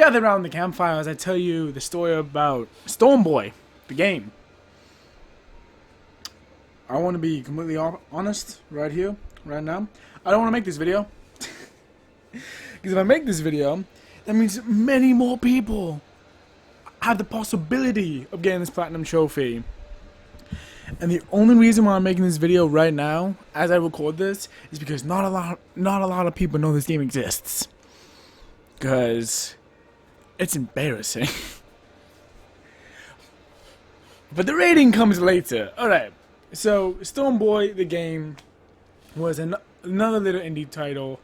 Gather around the campfire as I tell you the story about Stormboy, the game. I want to be completely honest right here, right now. I don't want to make this video. Because if I make this video, that means many more people have the possibility of getting this platinum trophy. And the only reason why I'm making this video right now, as I record this, is because not a lot of people know this game exists. Because it's embarrassing. But the rating comes later. Alright, so Stormboy, the game, was another little indie title,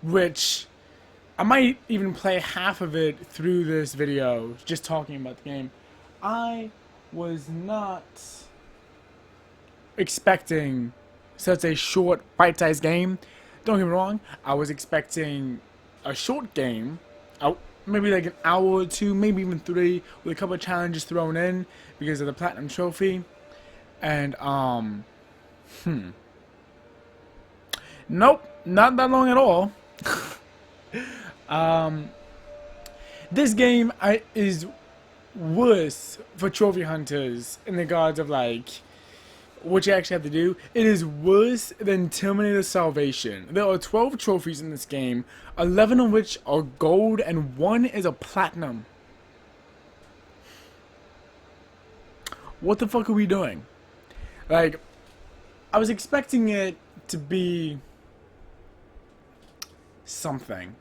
which I might even play half of it through this video, just talking about the game. I was not expecting such a short, bite-sized game. Don't get me wrong, I was expecting a short game, maybe like an hour or two, maybe even 3, with a couple of challenges thrown in because of the platinum trophy. And nope, not that long at all. This game is worse for trophy hunters in regards of like what you actually have to do. It is worse than Terminator Salvation. There are 12 trophies in this game, 11 of which are gold and 1 is a platinum. What the fuck are we doing? Like, I was expecting it to be something.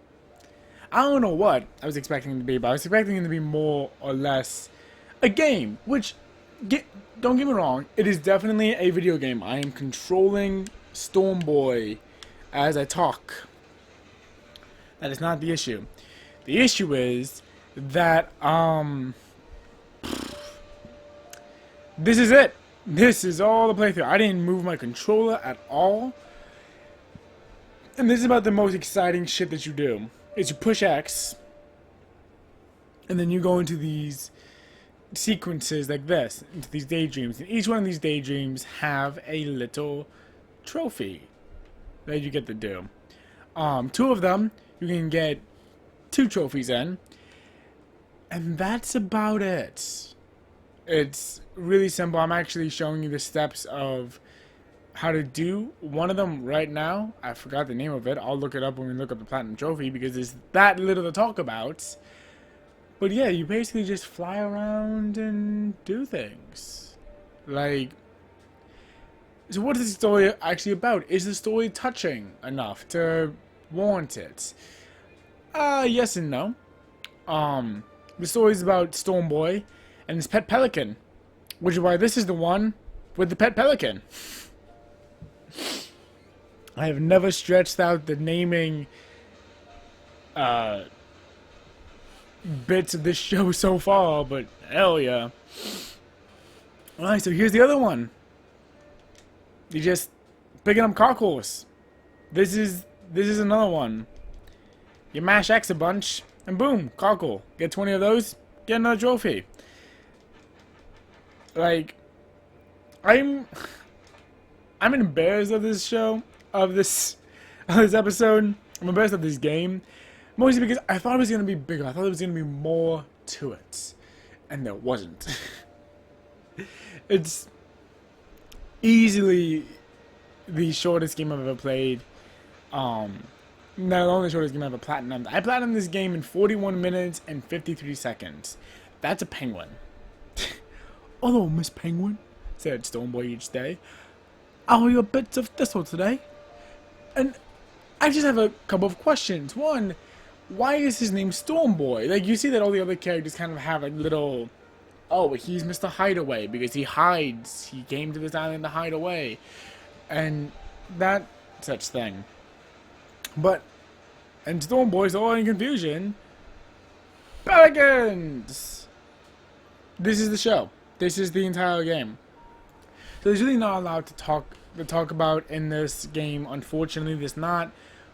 I don't know what I was expecting it to be, but I was expecting it to be more or less a game, which, don't get me wrong, it is definitely a video game. I am controlling Stormboy as I talk. That is not the issue. The issue is that, this is it. This is all the playthrough. I didn't move my controller at all. And this is about the most exciting shit that you do. Is you push X, and then you go into these sequences like this, into these daydreams. And each one of these daydreams have a little trophy that you get to do. 2 of them, you can get 2 trophies in. And that's about it. It's really simple. I'm actually showing you the steps of how to do one of them right now. I forgot the name of it. I'll look it up when we look up the platinum trophy because there's that little to talk about. But yeah, you basically just fly around and do things. Like, so what is the story actually about? Is the story touching enough to warrant it? Yes and no. The story is about Stormboy and his pet Pelican, which is why this is the one with the pet Pelican. I have never stretched out the naming bits of this show so far, but hell yeah. Alright, so here's the other one. You just picking up cockles. This is another one. You mash X a bunch, and boom, cockle. Get 20 of those, get another trophy. Like, I'm embarrassed of this show, of this episode. I'm embarrassed of this game, mostly because I thought it was gonna be bigger. I thought there was gonna be more to it, and there wasn't. It's easily the shortest game I've ever played. Not only the shortest game I've ever platinumed. I platinumed this game in 41 minutes and 53 seconds. That's a penguin. Hello, Miss Penguin, said Stormboy each day. How are your bits of thistle today? And I just have a couple of questions. One, why is his name Stormboy? Like, you see that all the other characters kind of have like little, oh, he's Mr. Hideaway because he hides. He came to this island to hide away. And that such thing. But, and Stormboy's all in confusion. Pelicans! This is the show. This is the entire game. So there's really not a lot to talk about in this game. Unfortunately, there's not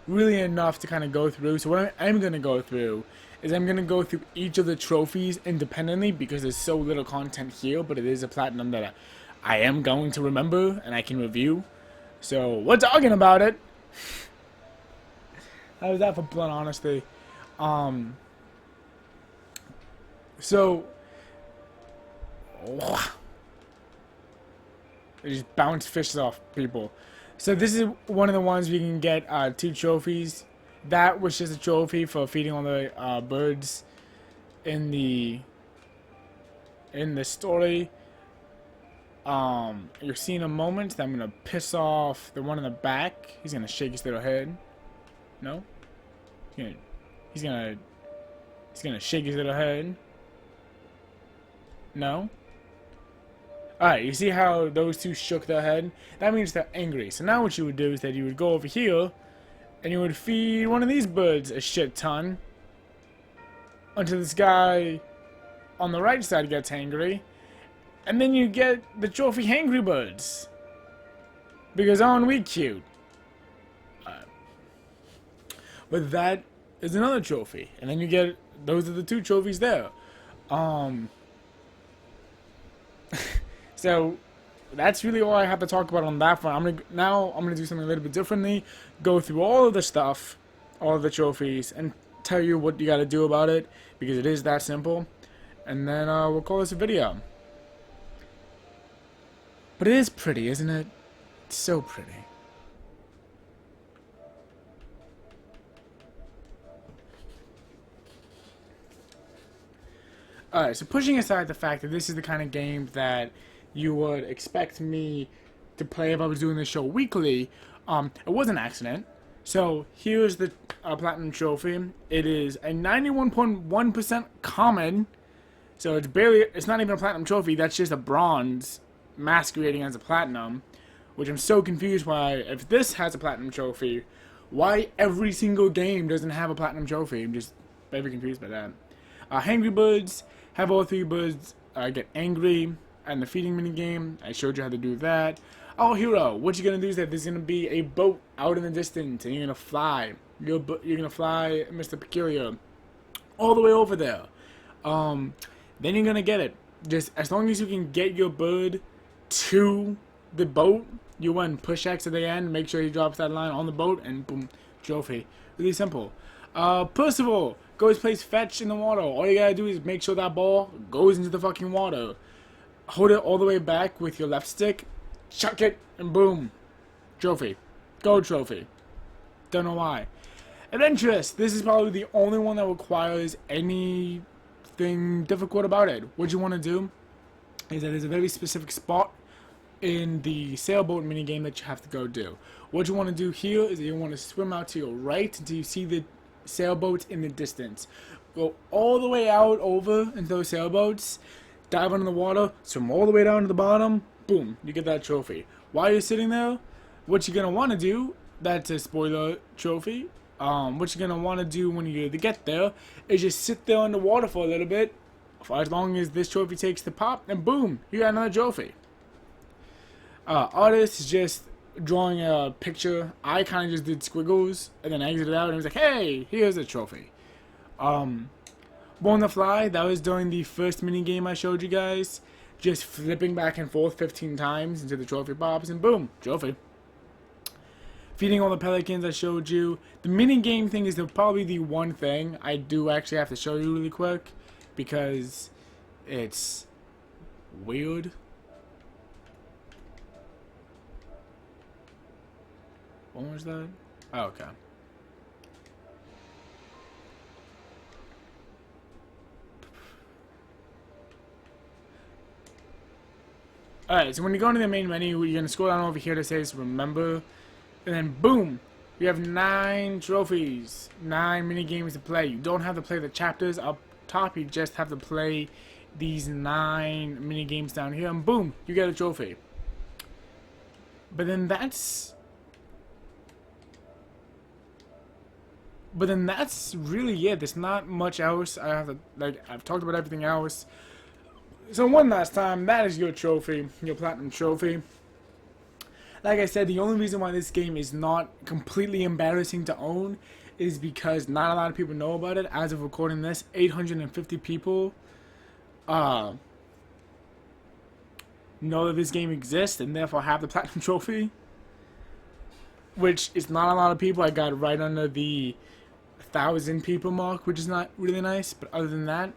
really enough to kind of go through. So what I'm going to go through is I'm going to go through each of the trophies independently because there's so little content here, but it is a platinum that I am going to remember and I can review. So we're talking about it. How was that for blunt honesty? So, they just bounce fishes off people. So this is one of the ones we can get 2 trophies. That was just a trophy for feeding all the birds in the story. You're seeing a moment that I'm gonna piss off the one in the back. He's gonna shake his little head. No, he's gonna shake his little head. No. Alright, you see how those 2 shook their head? That means they're angry. So now what you would do is that you would go over here and you would feed one of these birds a shit ton until this guy on the right side gets angry. And then you get the trophy hangry birds. Because aren't we cute? But that is another trophy. And then you get, those are the 2 trophies there. So that's really all I have to talk about on that front. I'm gonna do something a little bit differently. Go through all of the stuff, all of the trophies, and tell you what you gotta do about it, because it is that simple. And then we'll call this a video. But it is pretty, isn't it? It's so pretty. Alright, so pushing aside the fact that this is the kind of game that you would expect me to play if I was doing this show weekly, it was an accident. So here's the Platinum Trophy. It is a 91.1% common, so it's not even a Platinum Trophy, that's just a bronze masquerading as a Platinum, which I'm so confused why, if this has a Platinum Trophy, why every single game doesn't have a Platinum Trophy. I'm just very confused by that. Hangry Birds, have all 3 birds get angry, and the feeding minigame, I showed you how to do that. Oh, hero, what you're gonna do is that there's gonna be a boat out in the distance, and you're gonna fly. You're gonna fly, Mr. Peculiar, all the way over there. Then you're gonna get it. Just as long as you can get your bird to the boat, you win. Push X at the end, make sure he drops that line on the boat, and boom, trophy. Really simple. Percival goes plays fetch in the water. All you gotta do is make sure that ball goes into the fucking water. Hold it all the way back with your left stick, chuck it, and boom, trophy. Gold trophy. Don't know why. Adventurous. This is probably the only one that requires anything difficult about it. What you want to do is that there's a very specific spot in the sailboat minigame that you have to go do. What you want to do here is that you want to swim out to your right until you see the sailboats in the distance. Go all the way out over into those sailboats, dive under the water, swim all the way down to the bottom, boom, you get that trophy. While you're sitting there, what you're going to want to do, that's a spoiler trophy, what you're going to want to do when you get there is just sit there underwater for a little bit, for as long as this trophy takes to pop, and boom, you got another trophy. Artist is just drawing a picture. I kind of just did squiggles and then exited out and was like, hey, here's a trophy. Born to Fly, that was during the first mini game I showed you guys. Just flipping back and forth 15 times until the trophy pops and boom, trophy. Feeding all the pelicans I showed you. The mini game thing is probably the one thing I do actually have to show you really quick because it's weird. What was that? Oh, okay. Alright, so when you go into the main menu, you're going to scroll down over here that says remember, and then boom, you have 9 trophies, 9 mini games to play. You don't have to play the chapters up top, you just have to play these 9 mini games down here, and boom, you get a trophy. But then that's really it. There's not much else. I've talked about everything else. So one last time, that is your trophy, your platinum trophy. Like I said, the only reason why this game is not completely embarrassing to own is because not a lot of people know about it. As of recording this, 850 people know that this game exists and therefore have the platinum trophy. Which is not a lot of people. I got right under the 1,000 people mark, which is not really nice. But other than that,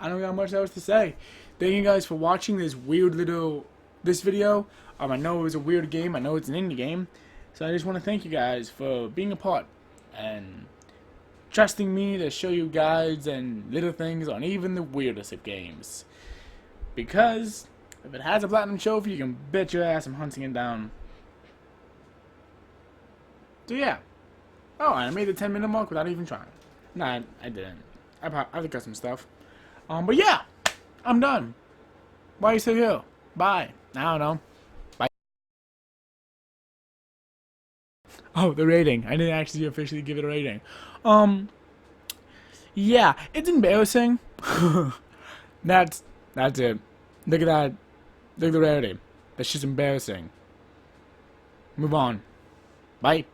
I don't got much else to say. Thank you guys for watching this video. I know it was a weird game. I know it's an indie game. So I just want to thank you guys for being a part and trusting me to show you guides and little things on even the weirdest of games. Because if it has a platinum trophy, you can bet your ass I'm hunting it down. So yeah. Oh, and I made the 10-minute mark without even trying. Nah, I didn't. I got some stuff. But yeah, I'm done. Why are you still here? Bye. I don't know. Bye. Oh, the rating. I didn't actually officially give it a rating. Yeah, it's embarrassing. That's it. Look at that. Look at the rarity. That's just embarrassing. Move on. Bye.